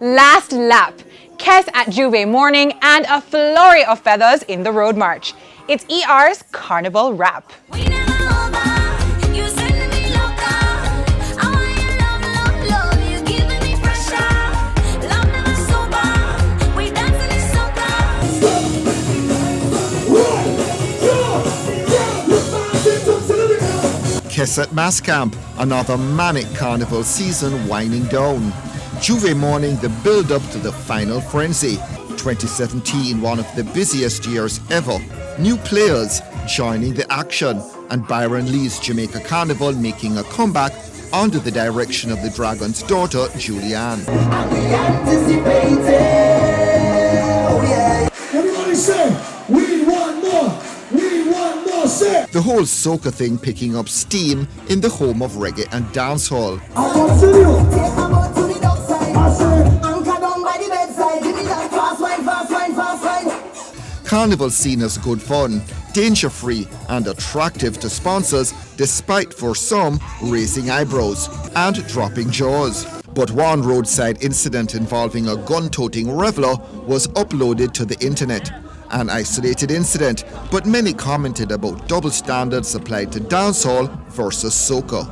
Last lap. Kes at Juve morning and a flurry of feathers in the road march. It's ER's Carnival rap. Kes at Mass Camp, another manic carnival season winding down. Juve morning, the build-up to the final frenzy. 2017, one of the busiest years ever. New players joining the action, and Byron Lee's Jamaica Carnival making a comeback under the direction of the Dragon's daughter, Julianne. Everybody say, we want more, we want more, say. The whole soca thing picking up steam in the home of reggae and dancehall. I continue. Carnival seen as good fun, danger-free and attractive to sponsors, despite for some raising eyebrows and dropping jaws. But one roadside incident involving a gun-toting reveller was uploaded to the internet. An isolated incident, but many commented about double standards applied to dancehall versus soca.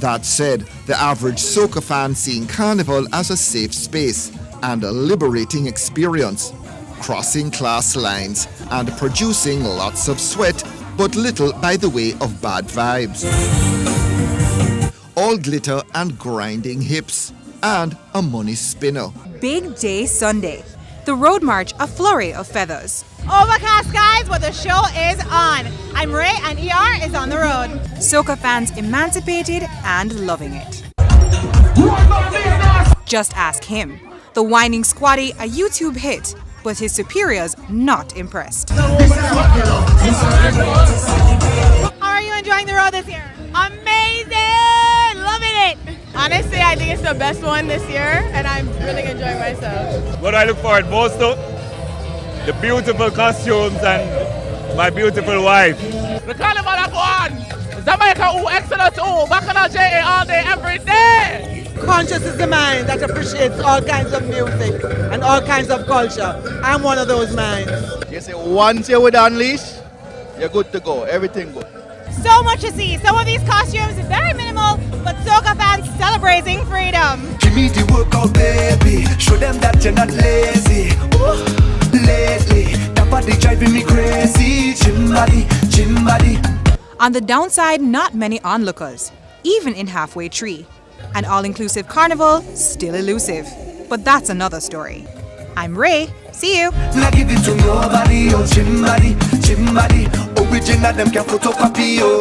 That said, the average soca fan seeing Carnival as a safe space and a liberating experience, crossing class lines and producing lots of sweat, but little by the way of bad vibes. All glitter and grinding hips, and a money spinner. Big day Sunday. The road march, a flurry of feathers. Overcast skies, but the show is on. I'm Ray and ER is on the road. Soca fans emancipated and loving it. Just ask him. The whining squatty, a YouTube hit, but his superiors not impressed. How are you enjoying the road this year? Amazing! Loving it! Honestly, I think it's the best one this year, and I'm really enjoying myself. What I look forward most to? The beautiful costumes and my beautiful wife. The Carnival are on! Jamaica, excellent, Bacchanal JA all day, every day! Conscious is the mind that appreciates all kinds of music and all kinds of culture. I'm one of those minds. You say once you're with Unleash, you're good to go, everything good. So much to see. Some of these costumes are very minimal, but soca fans celebrating freedom. Give me the workout, baby. Show them that you're not lazy. Ooh, lately, that body driving me crazy. Gym body, gym body. On the downside, not many onlookers, even in halfway tree. An all-inclusive carnival, still elusive. But that's another story. I'm Ray. See you. Not give it to nobody, oh, gym body, gym body. Original, them can photocopy, oh.